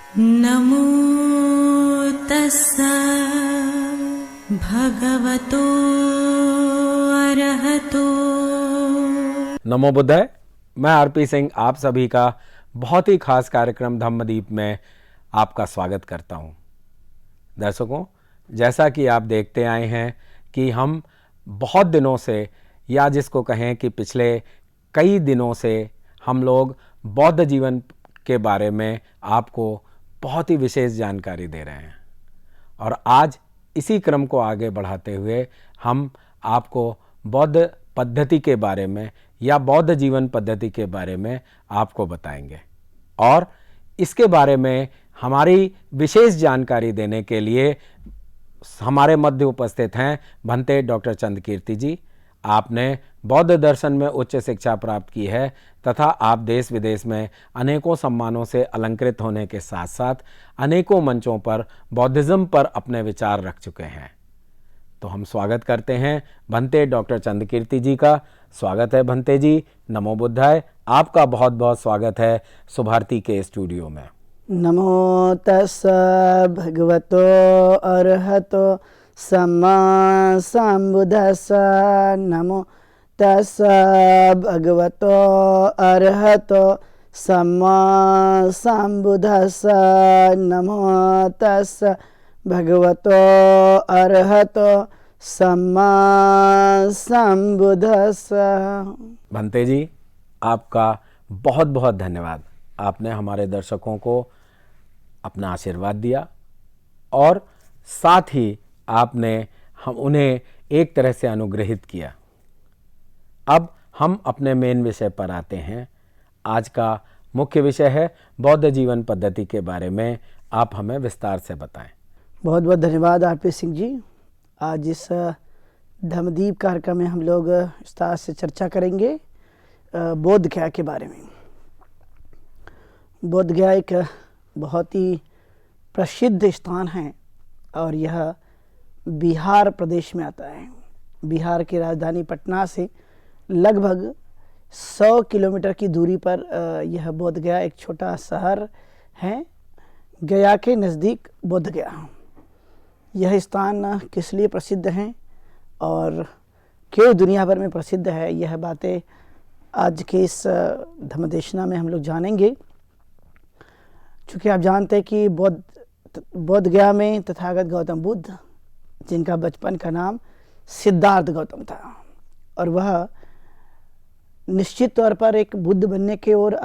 नमो तस्सा भगवतो अरहतो। नमो बुद्धाय। मैं आरपी सिंह आप सभी का बहुत ही खास कार्यक्रम धम्मदीप में आपका स्वागत करता हूं। दर्शकों, जैसा कि आप देखते आए हैं कि हम बहुत दिनों से, या जिसको कहें कि पिछले कई दिनों से, हम लोग बौद्ध जीवन के बारे में आपको बहुत ही विशेष जानकारी दे रहे हैं। और आज इसी क्रम को आगे बढ़ाते हुए हम आपको बौद्ध पद्धति के बारे में या बौद्ध जीवन पद्धति के बारे में आपको बताएंगे। और इसके बारे में हमारी विशेष जानकारी देने के लिए हमारे मध्य उपस्थित हैं भंते डॉक्टर चंद्रकीर्ति जी। आपने बौद्ध दर्शन में उच्च शिक्षा प्राप्त की है तथा आप देश विदेश में अनेकों सम्मानों से अलंकृत होने के साथ साथ अनेकों मंचों पर बौद्धिज्म पर अपने विचार रख चुके हैं। तो हम स्वागत करते हैं भंते डॉक्टर चंद्रकीर्ति जी का। स्वागत है भंते जी। नमो बुद्धाय। आपका बहुत बहुत स्वागत है सुभारती के स्टूडियो में। नमो तस्सा भगवतो अरहतो सम्मा संबुद्धस्सा। नमो तस्सा भगवतो अरहतो सम्मा संबुद्धस्सा। नमो तस्सा भगवतो अरहतो सम्मा संबुद्धस्सा। भंते जी, आपका बहुत बहुत धन्यवाद। आपने हमारे दर्शकों को अपना आशीर्वाद दिया और साथ ही आपने हम उन्हें एक तरह से अनुग्रहित किया। अब हम अपने मेन विषय पर आते हैं। आज का मुख्य विषय है बौद्ध जीवन पद्धति के बारे में आप हमें विस्तार से बताएं। बहुत बहुत धन्यवाद आरपी सिंह जी। आज इस धम्मदीप कार्यक्रम में हम लोग विस्तार से चर्चा करेंगे बोध गया के बारे में। बोध गया एक बहुत ही प्रसिद्ध स्थान है और यह बिहार प्रदेश में आता है। बिहार की राजधानी पटना से लगभग 100 किलोमीटर की दूरी पर यह बोध गया एक छोटा शहर है। गया के नज़दीक बोध गया। यह स्थान किस लिए प्रसिद्ध है और क्यों दुनिया भर में प्रसिद्ध है, यह बातें आज के इस धम्मदेशना में हम लोग जानेंगे। चूँकि आप जानते हैं कि बोध गया में तथागत गौतम बुद्ध, जिनका बचपन का नाम सिद्धार्थ गौतम था, और वह निश्चित तौर पर एक बुद्ध बनने की ओर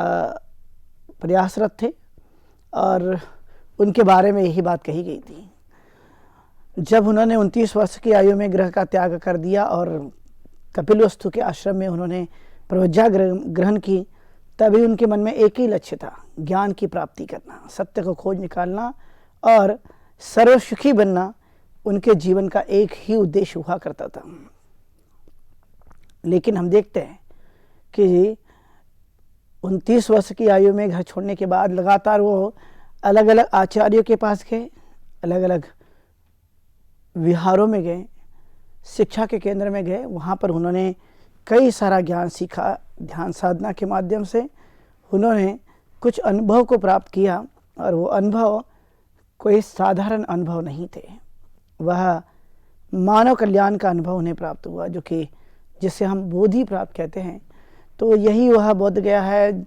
प्रयासरत थे और उनके बारे में यही बात कही गई थी। जब उन्होंने 29 वर्ष की आयु में गृह का त्याग कर दिया और कपिलवस्तु के आश्रम में उन्होंने प्रवज्ञा ग्रहण की, तभी उनके मन में एक ही लक्ष्य था, ज्ञान की प्राप्ति करना, सत्य को खोज निकालना और सर्वसुखी बनना। उनके जीवन का एक ही उद्देश्य हुआ करता था। लेकिन हम देखते हैं कि 29 वर्ष की आयु में घर छोड़ने के बाद लगातार वो अलग अलग आचार्यों के पास गए, अलग अलग विहारों में गए, शिक्षा के केंद्र में गए। वहाँ पर उन्होंने कई सारा ज्ञान सीखा। ध्यान साधना के माध्यम से उन्होंने कुछ अनुभव को प्राप्त किया और वो अनुभव कोई साधारण अनुभव नहीं थे। वह मानव कल्याण का अनुभव उन्हें प्राप्त हुआ, जो कि जिसे हम बोधि प्राप्त कहते हैं। तो यही वह बोध गया है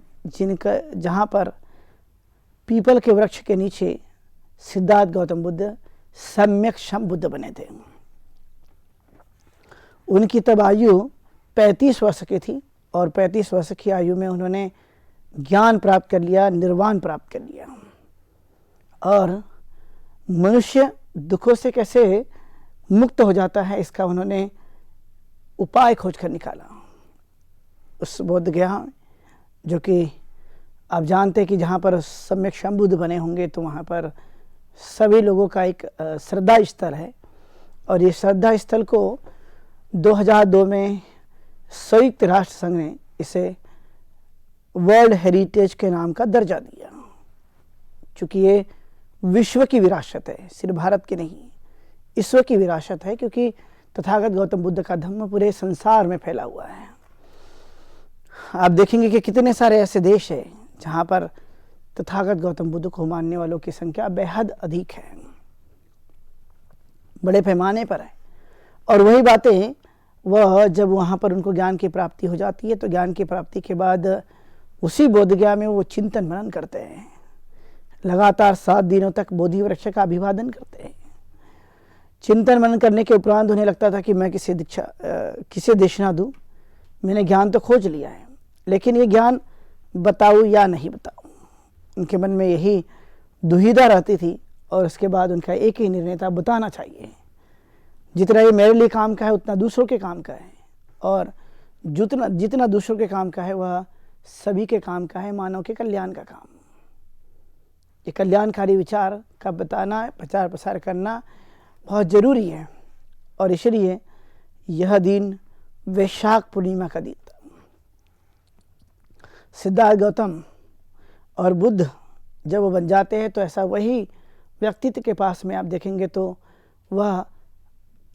जहाँ पर पीपल के वृक्ष के नीचे सिद्धार्थ गौतम बुद्ध सम्यक संबुद्ध बने थे। उनकी तब आयु 35 वर्ष की थी और 35 वर्ष की आयु में उन्होंने ज्ञान प्राप्त कर लिया, निर्वाण प्राप्त कर लिया। और मनुष्य दुखों से कैसे मुक्त हो जाता है, इसका उन्होंने उपाय खोज कर निकाला। उस बोध गया, जो कि आप जानते हैं कि जहाँ पर सम्यक संबुद्ध बने होंगे तो वहाँ पर सभी लोगों का एक श्रद्धा स्थल है। और ये श्रद्धा स्थल को 2002 में संयुक्त राष्ट्र संघ ने इसे वर्ल्ड हेरिटेज के नाम का दर्जा दिया, क्योंकि ये विश्व की विरासत है, सिर्फ भारत की नहीं, विश्व की विरासत है। क्योंकि तथागत गौतम बुद्ध का धम्म पूरे संसार में फैला हुआ है। आप देखेंगे कि कितने सारे ऐसे देश हैं जहाँ पर तथागत गौतम बुद्ध को मानने वालों की संख्या बेहद अधिक है, बड़े पैमाने पर है। और वही बातें वह जब वहाँ पर उनको ज्ञान की प्राप्ति हो जाती है तो ज्ञान की प्राप्ति के बाद उसी बोधगया में वो चिंतन मनन करते हैं, लगातार 7 दिनों तक बोधि वृक्ष का अभिवादन करते हैं। चिंतन मनन करने के उपरांत उन्हें लगता था कि मैं किसे दक्षिणा दूँ, मैंने ज्ञान तो खोज लिया है, लेकिन ये ज्ञान बताऊँ या नहीं बताऊँ। उनके मन में यही दुविधा रहती थी और उसके बाद उनका एक ही निर्णय था, बताना चाहिए। जितना ये मेरे लिए काम का है उतना दूसरों के काम का है, और जितना दूसरों के काम का है वह सभी के काम का है, मानव के कल्याण का काम। ये कल्याणकारी विचार का बताना, प्रचार प्रसार करना बहुत ज़रूरी है। और इसलिए यह दिन वैशाख पूर्णिमा का दिन था। सिद्धार्थ गौतम और बुद्ध जब वो बन जाते हैं तो ऐसा वही व्यक्तित्व के पास में आप देखेंगे तो वह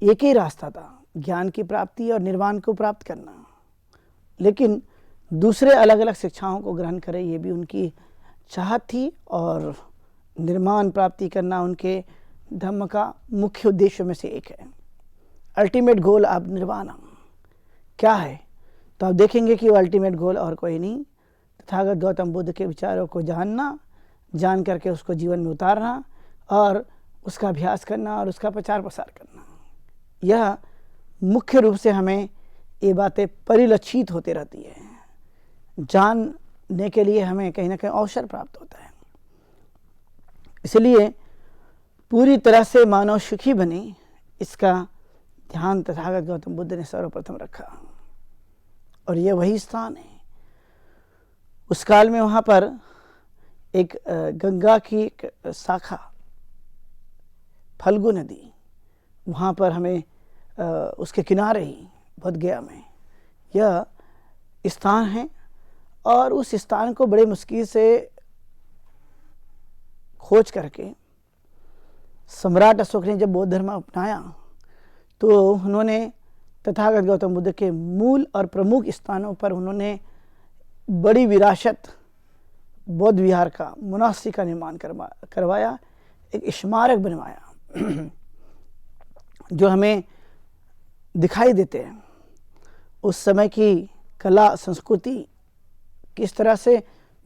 एक ही रास्ता था, ज्ञान की प्राप्ति और निर्वाण को प्राप्त करना। लेकिन दूसरे अलग अलग शिक्षाओं को ग्रहण करें ये भी उनकी चाहत थी, और निर्माण प्राप्ति करना उनके धर्म का मुख्य उद्देश्य में से एक है। अल्टीमेट गोल आप निर्वाण क्या है, तो आप देखेंगे कि वो अल्टीमेट गोल और कोई नहीं, तथागत गौतम बुद्ध के विचारों को जानना, जान करके उसको जीवन में उतारना और उसका अभ्यास करना और उसका प्रचार प्रसार करना। यह मुख्य रूप से हमें ये बातें परिलक्षित होती रहती है, जानने के लिए हमें कहीं ना कहीं अवसर प्राप्त होता है। इसलिए पूरी तरह से मानव सुखी बने, इसका ध्यान तथागत गौतम बुद्ध ने सर्वप्रथम रखा। और ये वही स्थान है, उस काल में वहाँ पर एक गंगा की एक शाखा फल्गु नदी, वहाँ पर हमें उसके किनारे ही बोधगया में यह स्थान है। और उस स्थान को बड़े मुश्किल से खोज करके सम्राट अशोक ने जब बौद्ध धर्म अपनाया तो उन्होंने तथागत गौतम बुद्ध के मूल और प्रमुख स्थानों पर उन्होंने बड़ी विरासत बौद्ध विहार का, मोनास्ट्री का निर्माण करवाया, एक स्मारक बनवाया जो हमें दिखाई देते हैं उस समय की कला संस्कृति किस तरह से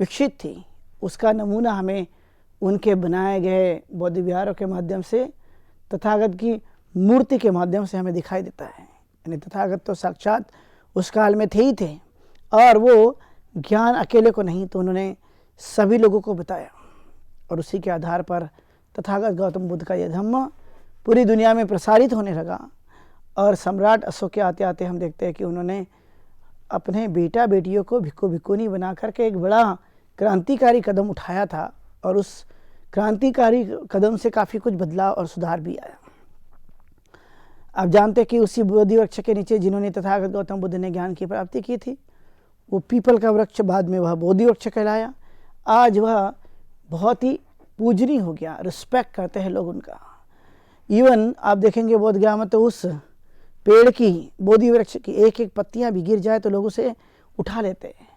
विकसित थी। उसका नमूना हमें उनके बनाए गए बौद्ध विहारों के माध्यम से, तथागत की मूर्ति के माध्यम से हमें दिखाई देता है। यानी तथागत तो साक्षात उस काल में थे ही थे, और वो ज्ञान अकेले को नहीं तो उन्होंने सभी लोगों को बताया, और उसी के आधार पर तथागत गौतम बुद्ध का यह धम्म पूरी दुनिया में प्रसारित होने लगा। और सम्राट अशोक के आते आते हम देखते हैं कि उन्होंने अपने बेटा बेटियों को भिक्खु भिक्खुनी बना करके एक बड़ा क्रांतिकारी कदम उठाया था, और उस क्रांतिकारी कदम से काफ़ी कुछ बदलाव और सुधार भी आया। आप जानते हैं कि उसी बोधि वृक्ष के नीचे जिन्होंने तथागत गौतम बुद्ध ने ज्ञान की प्राप्ति की थी, वो पीपल का वृक्ष बाद में वह बोधि वृक्ष कहलाया। आज वह बहुत ही पूजनीय हो गया, रिस्पेक्ट करते हैं लोग उनका। इवन आप देखेंगे बोधगया में तो उस पेड़ की, बोधि वृक्ष की एक एक पत्तियां भी गिर जाए तो लोग उसे उठा लेते हैं।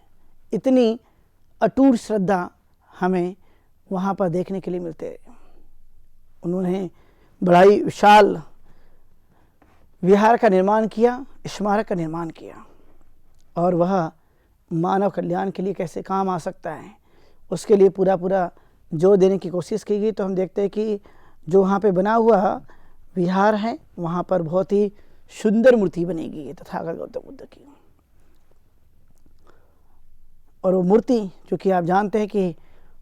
इतनी अटूट श्रद्धा हमें वहाँ पर देखने के लिए मिलते हैं। उन्होंने बड़ा ही विशाल विहार का निर्माण किया, स्मारक का निर्माण किया, और वह मानव कल्याण के लिए कैसे काम आ सकता है उसके लिए पूरा जोर देने की कोशिश की गई। तो हम देखते हैं कि जो वहाँ पे बना हुआ विहार है वहाँ पर बहुत ही सुंदर मूर्ति बनेगी है तथागत गौतम बुद्ध की। और वो मूर्ति जो कि आप जानते हैं कि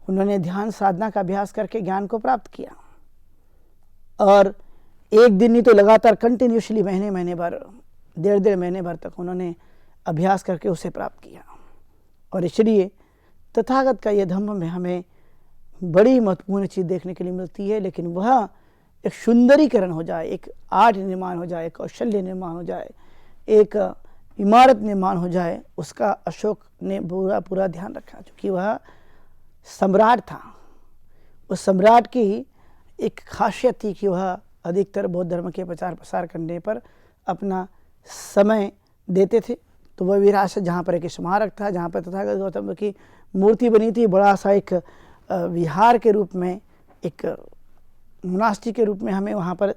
उन्होंने ध्यान साधना का अभ्यास करके ज्ञान को प्राप्त किया, और एक दिन नहीं तो लगातार कंटिन्यूसली महीने भर, डेढ़ महीने भर तक उन्होंने अभ्यास करके उसे प्राप्त किया। और इसलिए तथागत का यह धम्म में हमें बड़ी महत्वपूर्ण चीज़ देखने के लिए मिलती है। लेकिन वह एक सुंदरीकरण हो जाए, एक आर्ट निर्माण हो जाए, कौशल्य निर्माण हो जाए, एक इमारत निर्माण हो जाए, उसका अशोक ने पूरा ध्यान रखा। क्योंकि वह सम्राट था, उस सम्राट की एक खासियत थी कि वह अधिकतर बौद्ध धर्म के प्रचार प्रसार करने पर अपना समय देते थे। तो वह विरासत जहाँ पर एक स्मारक था, जहाँ पर तथागत गौतम की मूर्ति बनी थी, बड़ा सा एक विहार के रूप में, एक मोनास्ट्री के रूप में हमें वहाँ पर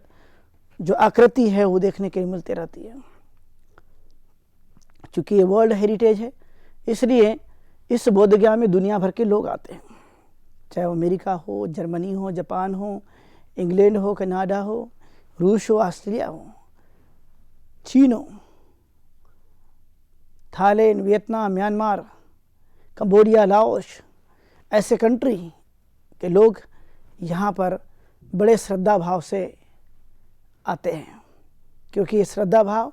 जो आकृति है वो देखने के लिए मिलती रहती है। चूँकि ये वर्ल्ड हेरिटेज है, इसलिए इस बोधगया में दुनिया भर के लोग आते हैं, चाहे वो अमेरिका हो, जर्मनी हो, जापान हो, इंग्लैंड हो, कनाडा हो, रूस हो, ऑस्ट्रेलिया हो, चीन हो, Thailand, Vietnam, Myanmar, Cambodia, Laos, ऐसे कंट्री के लोग यहाँ पर बड़े श्रद्धा भाव से आते हैं, क्योंकि ये श्रद्धा भाव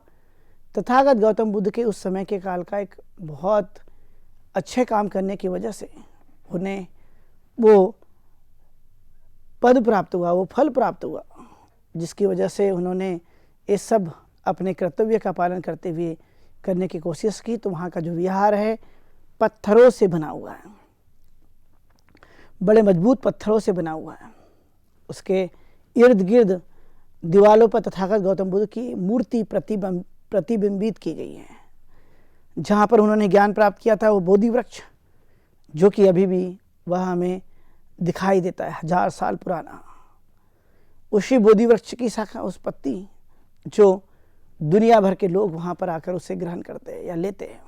तथागत गौतम बुद्ध के उस समय के काल का एक बहुत अच्छे काम करने की वजह से उन्हें वो पद प्राप्त हुआ, वो फल प्राप्त हुआ, जिसकी वजह से उन्होंने ये सब अपने कर्तव्य का पालन करते हुए करने की कोशिश की। तो वहाँ का जो विहार है पत्थरों से बना हुआ है, बड़े मजबूत पत्थरों से बना हुआ है। उसके इर्द गिर्द दीवालों पर तथागत गौतम बुद्ध की मूर्ति प्रतिबिंबित की गई है। जहाँ पर उन्होंने ज्ञान प्राप्त किया था वो बोधि वृक्ष, जो कि अभी भी वह हमें दिखाई देता है, 1000 साल पुराना। उसी बोधि वृक्ष की शाखा, उस पत्ती, जो दुनिया भर के लोग वहाँ पर आकर उसे ग्रहण करते हैं या लेते हैं।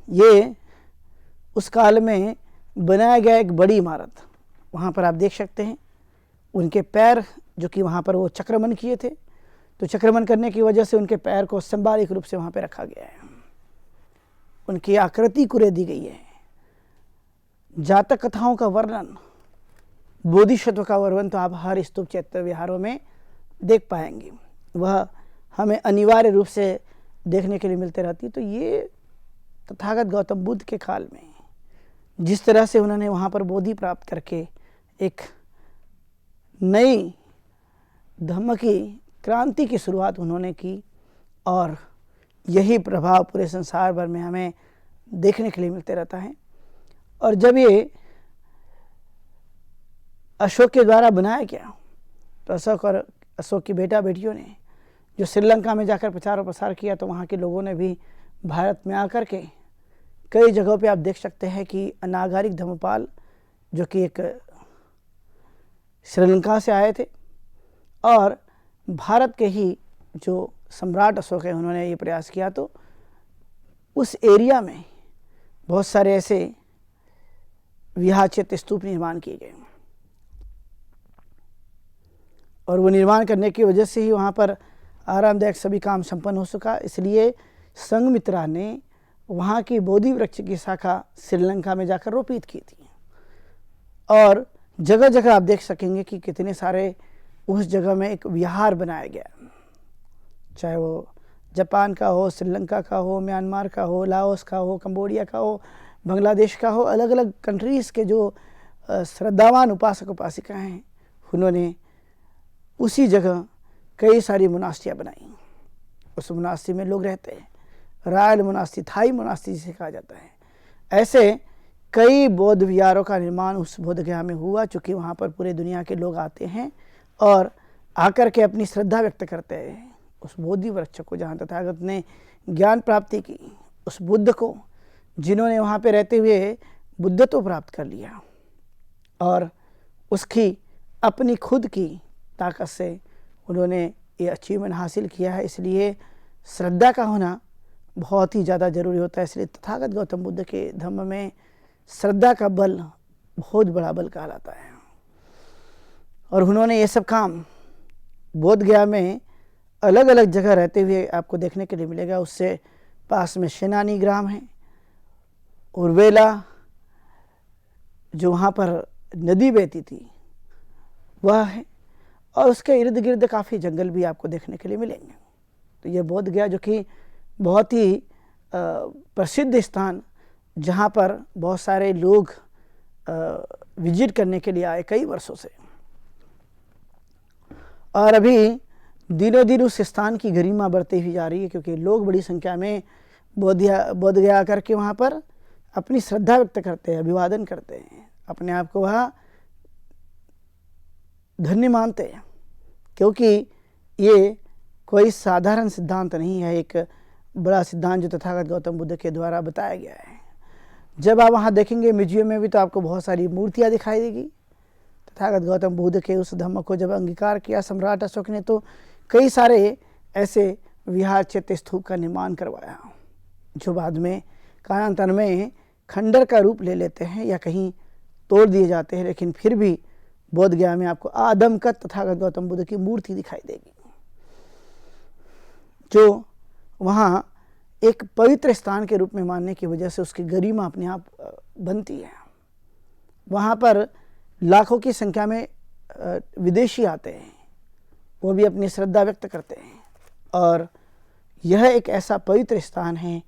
ये उस काल में बनाया गया एक बड़ी इमारत, वहाँ पर आप देख सकते हैं उनके पैर, जो कि वहाँ पर वो चक्रमण किए थे, तो चक्रमण करने की वजह से उनके पैर को सिंबॉलिक रूप से वहाँ पे रखा गया है। उनकी आकृति कुरे दी गई है। जातक कथाओं का वर्णन, बोधिसत्व का वर्णन तो आप हर स्तूप चैत्य विहारों में देख पाएंगे, वह हमें अनिवार्य रूप से देखने के लिए मिलते रहती है। तो ये तथागत गौतम बुद्ध के काल में जिस तरह से उन्होंने वहाँ पर बोधि प्राप्त करके एक नई धम्म की क्रांति की शुरुआत उन्होंने की, और यही प्रभाव पूरे संसार भर में हमें देखने के लिए मिलते रहता है। और जब ये अशोक के द्वारा बनाया गया, तो अशोक और अशोक की बेटा बेटियों ने जो श्रीलंका में जाकर प्रचार और प्रसार किया, तो वहाँ के लोगों ने भी भारत में आकर के कई जगहों पे आप देख सकते हैं कि अनागारिक धर्मपाल, जो कि एक श्रीलंका से आए थे, और भारत के ही जो सम्राट अशोक है, उन्होंने ये प्रयास किया, तो उस एरिया में बहुत सारे ऐसे विहार चित्त स्तूप निर्माण किए गए, और वो निर्माण करने की वजह से ही वहाँ पर आरामदायक सभी काम संपन्न हो सका। इसलिए संघमित्रा ने वहाँ की बोधि वृक्ष की शाखा श्रीलंका में जाकर रोपित की थी, और जगह जगह आप देख सकेंगे कि कितने सारे उस जगह में एक विहार बनाया गया, चाहे वो जापान का हो, श्रीलंका का हो, म्यांमार का हो, लाओस का हो, कंबोडिया का हो, बांग्लादेश का हो। अलग अलग कंट्रीज़ के जो श्रद्धावान उपासक उपासिका हैं, उन्होंने उसी जगह कई सारी मोनास्ट्रियाँ बनाई। उस मोनास्ट्री में लोग रहते हैं, रॉयल मोनास्ट्री, थाई मोनास्ट्री जिसे कहा जाता है। ऐसे कई बौद्ध विहारों का निर्माण उस बोधगया में हुआ, चूँकि वहाँ पर पूरे दुनिया के लोग आते हैं और आकर के अपनी श्रद्धा व्यक्त करते हैं उस बोधि वृक्ष को, जहाँ तथागत ने ज्ञान प्राप्ति की, उस बुद्ध को, जिन्होंने वहाँ पे रहते हुए बुद्धत्व प्राप्त कर लिया और उसकी अपनी खुद की ताकत से उन्होंने ये अचीवमेंट हासिल किया है। इसलिए श्रद्धा का होना बहुत ही ज़्यादा ज़रूरी होता है। इसलिए तथागत गौतम बुद्ध के धम्म में श्रद्धा का बल बहुत बड़ा बल कहलाता है, और उन्होंने ये सब काम बोधगया में अलग अलग जगह रहते हुए आपको देखने के लिए मिलेगा। उससे पास में सेनानी ग्राम है, उर्वेला, जो वहाँ पर नदी बहती थी, वह है, और उसके इर्द गिर्द काफ़ी जंगल भी आपको देखने के लिए मिलेंगे। तो ये बोधगया, जो कि बहुत ही प्रसिद्ध स्थान, जहाँ पर बहुत सारे लोग विजिट करने के लिए आए कई वर्षों से, और अभी दिनों दिन उस स्थान की गरिमा बढ़ती हुई जा रही है, क्योंकि लोग बड़ी संख्या में बोधगया आकर के वहाँ पर अपनी श्रद्धा व्यक्त करते हैं, अभिवादन करते हैं, अपने आप को वहाँ धन्य मानते हैं, क्योंकि ये कोई साधारण सिद्धांत नहीं है, एक बड़ा सिद्धांत जो तथागत गौतम बुद्ध के द्वारा बताया गया है। जब आप वहाँ देखेंगे म्यूजियम में भी तो आपको बहुत सारी मूर्तियाँ दिखाई देगी। तथागत गौतम बुद्ध के उस धम्म को जब अंगीकार किया सम्राट अशोक ने तो कई सारे ऐसे विहार चैत्य स्तूप का निर्माण करवाया, जो बाद में कालांतर में खंडर का रूप ले लेते हैं या कहीं तोड़ दिए जाते हैं, लेकिन फिर भी बोध गया में आपको आदमकद तथागत गौतम बुद्ध की मूर्ति दिखाई देगी, जो वहाँ एक पवित्र स्थान के रूप में मानने की वजह से उसकी गरिमा अपने आप बनती है। वहाँ पर लाखों की संख्या में विदेशी आते हैं, वो भी अपनी श्रद्धा व्यक्त करते हैं, और यह एक ऐसा पवित्र स्थान है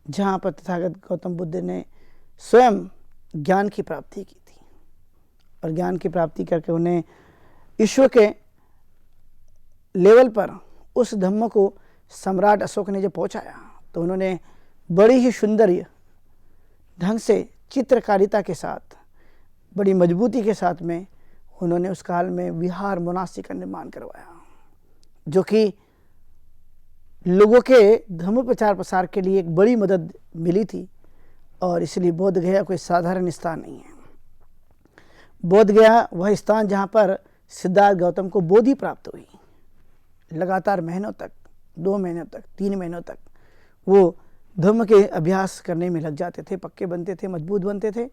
जहाँ पर तथागत गौतम बुद्ध ने स्वयं ज्ञान की प्राप्ति की थी, और ज्ञान की प्राप्ति करके उन्हें ईश्वर के लेवल पर उस धम्म को सम्राट अशोक ने जब पहुँचाया तो उन्होंने बड़ी ही सुंदर ढंग से चित्रकारिता के साथ, बड़ी मजबूती के साथ में उन्होंने उस काल में विहार मोनास्ट्री का निर्माण करवाया, जो कि लोगों के धर्म प्रचार प्रसार के लिए एक बड़ी मदद मिली थी। और इसलिए बोध गया कोई साधारण स्थान नहीं है। बोध गया वह स्थान जहाँ पर सिद्धार्थ गौतम को बोधि प्राप्त हुई। लगातार महीनों तक, 2 महीनों तक, 3 महीनों तक वो धर्म के अभ्यास करने में लग जाते थे, पक्के बनते थे, मजबूत बनते थे,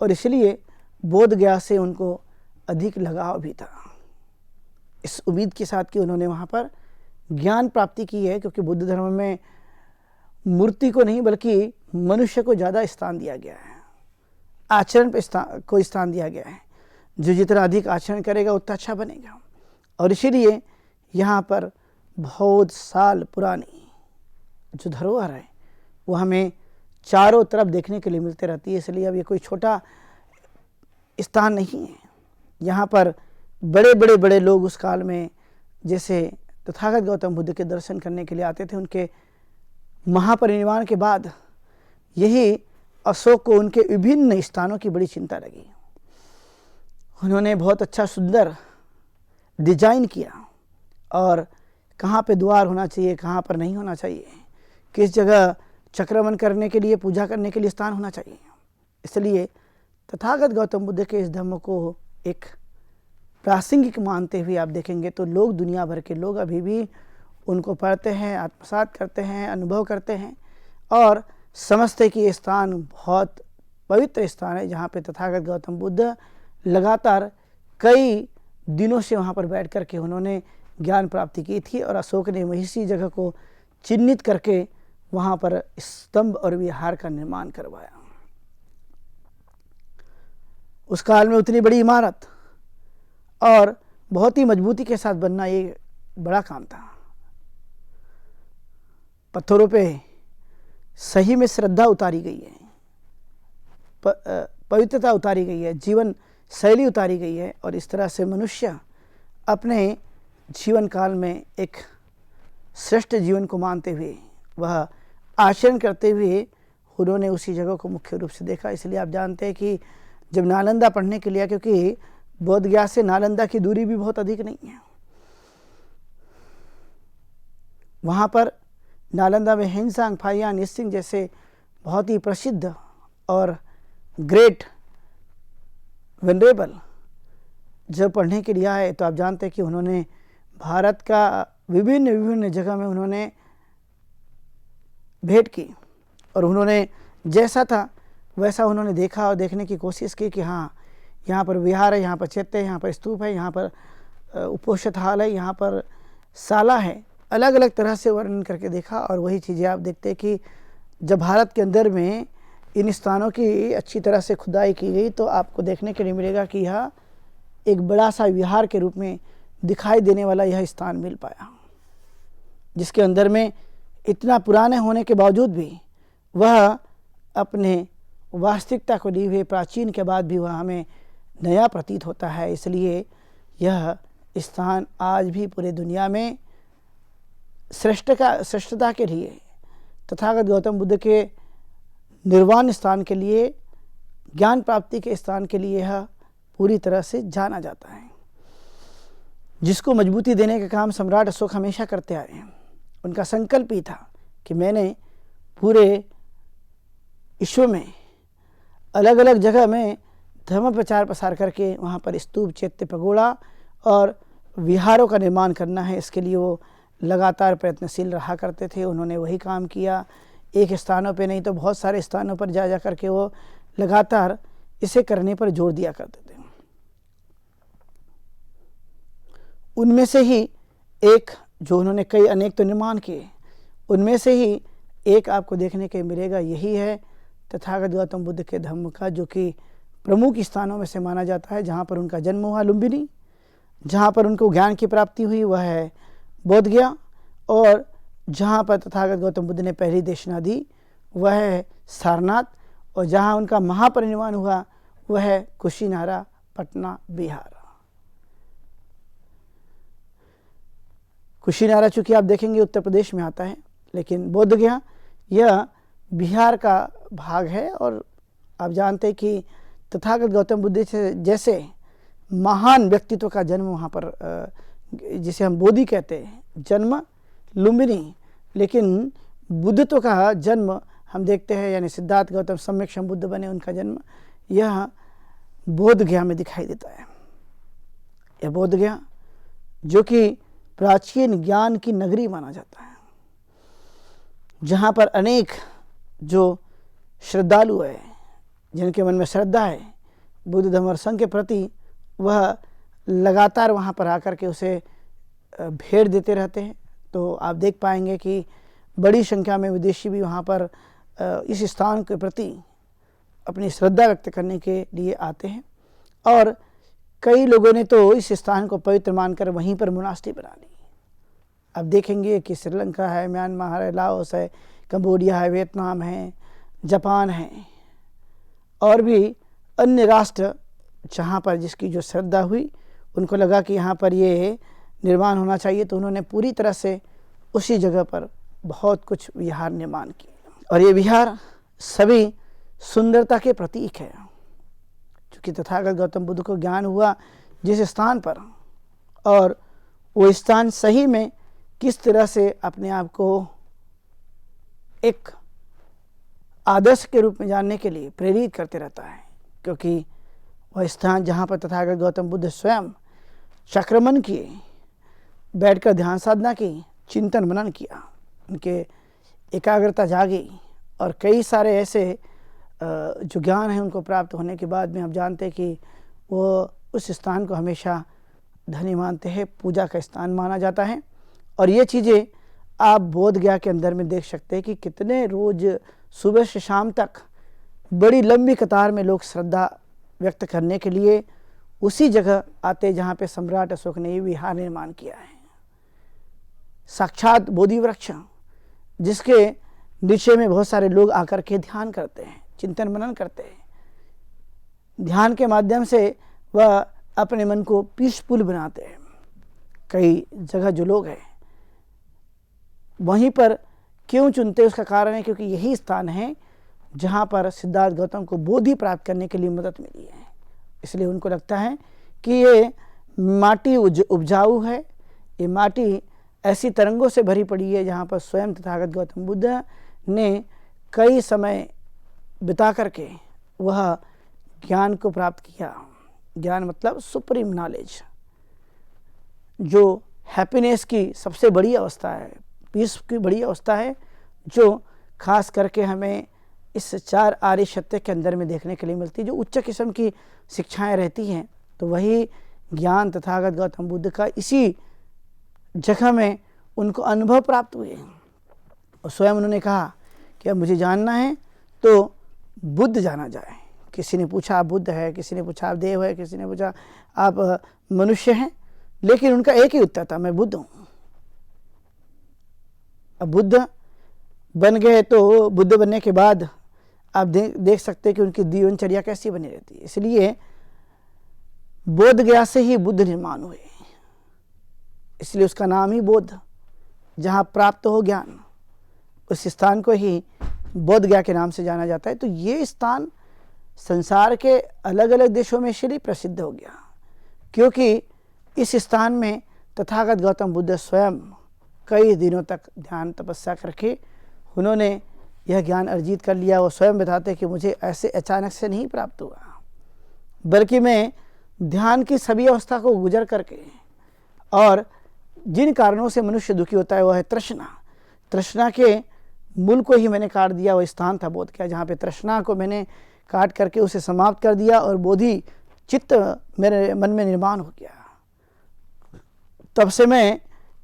और इसलिए बोध गया से उनको अधिक लगाव भी था, इस उम्मीद के साथ कि उन्होंने वहाँ पर ज्ञान प्राप्ति की है, क्योंकि बुद्ध धर्म में मूर्ति को नहीं बल्कि मनुष्य को ज़्यादा स्थान दिया गया है, आचरण पे को स्थान दिया गया है। जो जितना अधिक आचरण करेगा उतना अच्छा बनेगा। और इसीलिए यहाँ पर बहुत साल पुरानी जो धरोहर है वो हमें चारों तरफ देखने के लिए मिलती रहती है। इसलिए अब ये कोई छोटा स्थान नहीं है। यहाँ पर बड़े लोग उस काल में जैसे तथागत गौतम बुद्ध के दर्शन करने के लिए आते थे। उनके महापरिनिर्वाण के बाद यही अशोक को उनके विभिन्न स्थानों की बड़ी चिंता लगी। उन्होंने बहुत अच्छा सुंदर डिजाइन किया, और कहाँ पे द्वार होना चाहिए, कहाँ पर नहीं होना चाहिए, किस जगह चक्रमण करने के लिए, पूजा करने के लिए स्थान होना चाहिए। इसलिए तथागत गौतम बुद्ध के इस धम्म को एक प्रासंगिक मानते हुए आप देखेंगे तो लोग, दुनिया भर के लोग अभी भी उनको पढ़ते हैं, आत्मसात करते हैं, अनुभव करते हैं, और समझते कि ये स्थान बहुत पवित्र स्थान है, जहाँ पे तथागत गौतम बुद्ध लगातार कई दिनों से वहाँ पर बैठ कर के उन्होंने ज्ञान प्राप्ति की थी। और अशोक ने वही सी जगह को चिन्हित करके वहाँ पर स्तंभ और विहार का निर्माण करवाया। उस काल में उतनी बड़ी इमारत और बहुत ही मजबूती के साथ बनना ये बड़ा काम था। पत्थरों पे सही में श्रद्धा उतारी गई है, पवित्रता उतारी गई है, जीवन शैली उतारी गई है, और इस तरह से मनुष्य अपने जीवन काल में एक श्रेष्ठ जीवन को मानते हुए, वह आचरण करते हुए उन्होंने उसी जगह को मुख्य रूप से देखा। इसलिए आप जानते हैं कि जब नालंदा पढ़ने के लिए, क्योंकि बोध गया से नालंदा की दूरी भी बहुत अधिक नहीं है, वहाँ पर नालंदा में हिंसांग, फाहियान, निस्सिंग जैसे बहुत ही प्रसिद्ध और ग्रेट वेनरेबल जब पढ़ने के लिए आए तो आप जानते हैं कि उन्होंने भारत का विभिन्न जगह में उन्होंने भेंट की, और उन्होंने जैसा था वैसा उन्होंने देखा और देखने की कोशिश की कि हाँ, यहाँ पर विहार है, यहाँ पर चैत्य है, यहाँ पर स्तूप है, यहाँ पर उपोषित हाल है, यहाँ पर साला है, अलग अलग तरह से वर्णन करके देखा। और वही चीज़ें आप देखते हैं कि जब भारत के अंदर में इन स्थानों की अच्छी तरह से खुदाई की गई तो आपको देखने के लिए मिलेगा कि यह एक बड़ा सा विहार के रूप में दिखाई देने वाला यह स्थान मिल पाया, जिसके अंदर में इतना पुराने होने के बावजूद भी वह अपने वास्तविकता को लिए हुए प्राचीन के बाद भी वह हमें नया प्रतीत होता है। इसलिए यह स्थान आज भी पूरे दुनिया में श्रेष्ठता के लिए, तथागत गौतम बुद्ध के निर्वाण स्थान के लिए, ज्ञान प्राप्ति के स्थान के लिए यह पूरी तरह से जाना जाता है, जिसको मजबूती देने का काम सम्राट अशोक हमेशा करते आए हैं। उनका संकल्प ही था कि मैंने पूरे विश्व में अलग अलग जगह में धर्म प्रचार प्रसार करके वहाँ पर स्तूप, चैत्य, पगोड़ा और विहारों का निर्माण करना है, इसके लिए वो लगातार प्रयत्नशील रहा करते थे। उन्होंने वही काम किया, एक स्थानों पे नहीं तो बहुत सारे स्थानों पर जा कर के वो लगातार इसे करने पर जोर दिया करते थे। उनमें से ही एक, जो उन्होंने कई अनेक तो निर्माण किए, उनमें से ही एक आपको देखने के मिलेगा, यही है तथागत गौतम बुद्ध के धम्म का, जो कि प्रमुख स्थानों में से माना जाता है। जहाँ पर उनका जन्म हुआ लुम्बिनी, जहाँ पर उनको ज्ञान की प्राप्ति हुई वह है बोध गया, और जहाँ पर तथागत गौतम बुद्ध ने पहली देशना दी वह है सारनाथ, और जहाँ उनका महापरिनिर्वाण हुआ वह है कुशीनारा, पटना, बिहार। कुशीनारा चूँकि आप देखेंगे उत्तर प्रदेश में आता है, लेकिन बोध गया यह बिहार का भाग है। और आप जानते हैं कि तथागत गौतम बुद्ध जैसे महान व्यक्तित्व का जन्म वहाँ पर, जिसे हम बोधि कहते हैं, जन्म लुम्बिनी, लेकिन बुद्धत्व का जन्म हम देखते हैं, यानी सिद्धार्थ गौतम सम्यक संबुद्ध बने, उनका जन्म यह बोध गया में दिखाई देता है। यह बोध गया जो कि प्राचीन ज्ञान की नगरी माना जाता है, जहाँ पर अनेक जो श्रद्धालु है, जिनके मन में श्रद्धा है बुद्ध धर्म और संघ के प्रति, वह लगातार वहाँ पर आकर के उसे भेंट देते रहते हैं। तो आप देख पाएंगे कि बड़ी संख्या में विदेशी भी वहाँ पर इस स्थान के प्रति अपनी श्रद्धा व्यक्त करने के लिए आते हैं, और कई लोगों ने तो इस स्थान को पवित्र मानकर वहीं पर मोनास्ट्री बना ली। अब देखेंगे कि श्रीलंका है, म्यांमार है, लाओस है, कंबोडिया है, वियतनाम है, जापान है, और भी अन्य राष्ट्र जहाँ पर जिसकी जो श्रद्धा हुई, उनको लगा कि यहाँ पर ये निर्माण होना चाहिए, तो उन्होंने पूरी तरह से उसी जगह पर बहुत कुछ विहार निर्माण किए। और ये विहार सभी सुंदरता के प्रतीक है, क्योंकि तथागत गौतम बुद्ध को ज्ञान हुआ जिस स्थान पर, और वो स्थान सही में किस तरह से अपने आप को एक आदर्श के रूप में जानने के लिए प्रेरित करते रहता है। क्योंकि वह स्थान जहाँ पर तथागत गौतम बुद्ध स्वयं चक्रमण किए, बैठकर ध्यान साधना की, चिंतन मनन किया, उनके एकाग्रता जागी, और कई सारे ऐसे जो ज्ञान है उनको प्राप्त होने के बाद में आप जानते हैं कि वो उस स्थान को हमेशा धनी मानते हैं, पूजा का स्थान माना जाता है। और ये चीज़ें आप बोध गया के अंदर में देख सकते हैं कि कितने रोज सुबह से शाम तक बड़ी लंबी कतार में लोग श्रद्धा व्यक्त करने के लिए उसी जगह आते जहाँ पे सम्राट अशोक ने विहार निर्माण किया है। साक्षात बोधि वृक्ष, जिसके नीचे में बहुत सारे लोग आकर के ध्यान करते हैं, चिंतन मनन करते हैं। ध्यान के माध्यम से वह अपने मन को पीसफुल बनाते हैं। कई जगह जो लोग हैं वहीं पर क्यों चुनते, उसका कारण है क्योंकि यही स्थान है जहाँ पर सिद्धार्थ गौतम को बोधि प्राप्त करने के लिए मदद मिली है। इसलिए उनको लगता है कि ये माटी उपजाऊ है, ये माटी ऐसी तरंगों से भरी पड़ी है जहाँ पर स्वयं तथागत गौतम बुद्ध ने कई समय बिता करके वह ज्ञान को प्राप्त किया। ज्ञान मतलब सुप्रीम नॉलेज, जो हैप्पीनेस की सबसे बड़ी अवस्था है, पीस की बड़ी अवस्था है, जो खास करके हमें इस चार आर्य सत्य के अंदर में देखने के लिए मिलती है। जो उच्च किस्म की शिक्षाएं रहती हैं, तो वही ज्ञान तथागत गौतम बुद्ध का इसी जगह में उनको अनुभव प्राप्त हुए। और स्वयं उन्होंने कहा कि अब मुझे जानना है तो बुद्ध जाना जाए। किसी ने पूछा आप बुद्ध है, किसी ने पूछा आप देव है, किसी ने पूछा आप मनुष्य हैं, लेकिन उनका एक ही उत्तर था, मैं बुद्ध हूँ। अब बुद्ध बन गए तो बुद्ध बनने के बाद आप देख सकते हैं कि उनकी जीवनचर्या कैसी बनी रहती है। इसलिए बोध गया से ही बुद्ध निर्माण हुए, इसलिए उसका नाम ही बोध, जहाँ प्राप्त हो ज्ञान, उस स्थान को ही बोध गया के नाम से जाना जाता है। तो ये स्थान संसार के अलग अलग देशों में इसलिए प्रसिद्ध हो गया क्योंकि इस स्थान में तथागत गौतम बुद्ध स्वयं कई दिनों तक ध्यान तपस्या करके उन्होंने यह ज्ञान अर्जित कर लिया। वो स्वयं बताते हैं कि मुझे ऐसे अचानक से नहीं प्राप्त हुआ, बल्कि मैं ध्यान की सभी अवस्था को गुजर करके, और जिन कारणों से मनुष्य दुखी होता है वह है तृष्णा। तृष्णा के मूल को ही मैंने काट दिया। वो स्थान था बोध गया जहाँ पे तृष्णा को मैंने काट करके उसे समाप्त कर दिया और बोधि चित्त मेरे मन में निर्माण हो गया। तब से मैं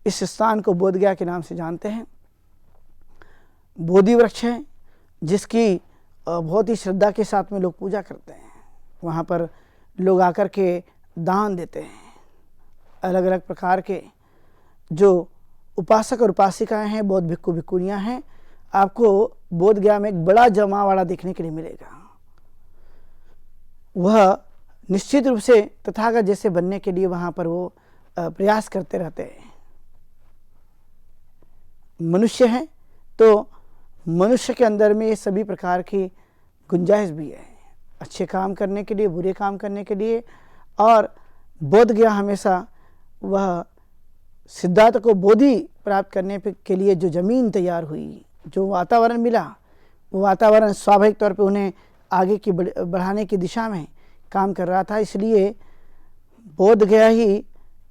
इस स्थान को बोध गया के नाम से जानते हैं। बोधि वृक्ष है जिसकी बहुत ही श्रद्धा के साथ में लोग पूजा करते हैं। वहाँ पर लोग आकर के दान देते हैं। अलग अलग प्रकार के जो उपासक और उपासिकाएं हैं, बौद्ध भिक्खु भिक्खुनियाँ हैं, आपको बोध गया में एक बड़ा जमावड़ा देखने के लिए मिलेगा। वह निश्चित रूप से तथागत जैसे बनने के लिए वहाँ पर वो प्रयास करते रहते हैं। मनुष्य हैं तो मनुष्य के अंदर में ये सभी प्रकार की गुंजाइश भी है, अच्छे काम करने के लिए, बुरे काम करने के लिए। और बोध गया हमेशा वह सिद्धार्थ को बोधि प्राप्त करने के लिए जो ज़मीन तैयार हुई, जो वातावरण मिला, वो वातावरण स्वाभाविक तौर पे उन्हें आगे की बढ़ाने की दिशा में काम कर रहा था। इसलिए बोध गया ही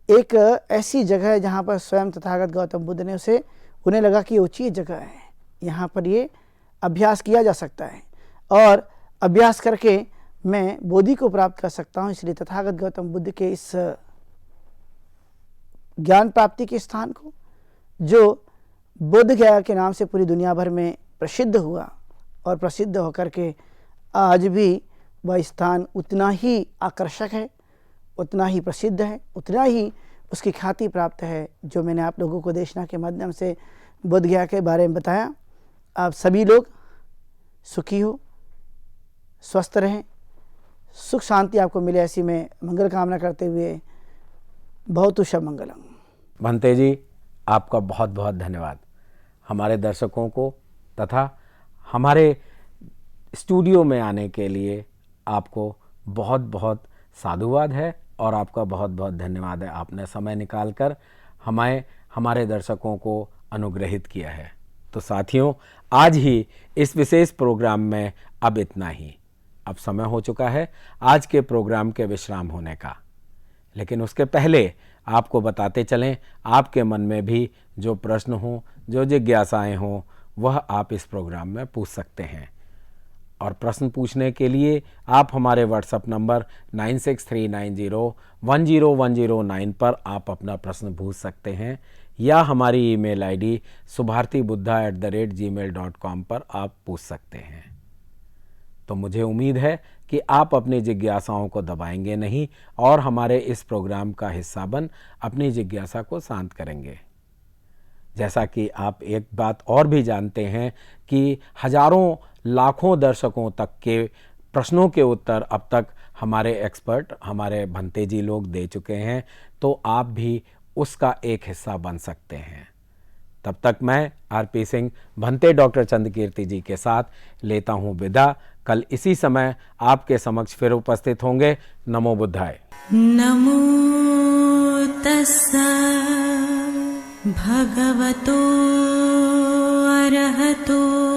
एक ऐसी जगह है जहाँ पर स्वयं तथागत गौतम बुद्ध ने उन्हें लगा कि ऊंची जगह है, यहाँ पर ये अभ्यास किया जा सकता है और अभ्यास करके मैं बोधि को प्राप्त कर सकता हूँ। इसलिए तथागत गौतम बुद्ध के इस ज्ञान प्राप्ति के स्थान को, जो बोध गया के नाम से पूरी दुनिया भर में प्रसिद्ध हुआ और प्रसिद्ध होकर के आज भी वह स्थान उतना ही आकर्षक है, उतना ही प्रसिद्ध है, उतना ही उसकी ख्याति प्राप्त है, जो मैंने आप लोगों को देशना के माध्यम से बोध गया के बारे में बताया। आप सभी लोग सुखी हो, स्वस्थ रहें, सुख शांति आपको मिले, ऐसी मैं मंगल कामना करते हुए बहुत शुभ मंगलम। भंते जी, आपका बहुत बहुत धन्यवाद। हमारे दर्शकों को तथा हमारे स्टूडियो में आने के लिए आपको बहुत बहुत साधुवाद है और आपका बहुत बहुत धन्यवाद है। आपने समय निकालकर हमारे दर्शकों को अनुग्रहित किया है। तो साथियों, आज ही इस विशेष प्रोग्राम में अब इतना ही। अब समय हो चुका है आज के प्रोग्राम के विश्राम होने का, लेकिन उसके पहले आपको बताते चलें, आपके मन में भी जो प्रश्न हो, जो जिज्ञासाएं हों, वह आप इस प्रोग्राम में पूछ सकते हैं। और प्रश्न पूछने के लिए आप हमारे व्हाट्सएप नंबर 9639010109 पर आप अपना प्रश्न पूछ सकते हैं, या हमारी ईमेल आईडी subhartibuddha@gmail.com पर आप पूछ सकते हैं। तो मुझे उम्मीद है कि आप अपनी जिज्ञासाओं को दबाएंगे नहीं और हमारे इस प्रोग्राम का हिस्सा बन अपनी जिज्ञासा को शांत करेंगे। जैसा कि आप एक बात और भी जानते हैं कि हजारों लाखों दर्शकों तक के प्रश्नों के उत्तर अब तक हमारे एक्सपर्ट, हमारे भंते जी लोग दे चुके हैं, तो आप भी उसका एक हिस्सा बन सकते हैं। तब तक मैं आरपी सिंह भंते डॉक्टर चंद्रकीर्ति जी के साथ लेता हूँ विदा। कल इसी समय आपके समक्ष फिर उपस्थित होंगे। नमो बुद्धाय। नमो तस्सा भगवतो अरहतो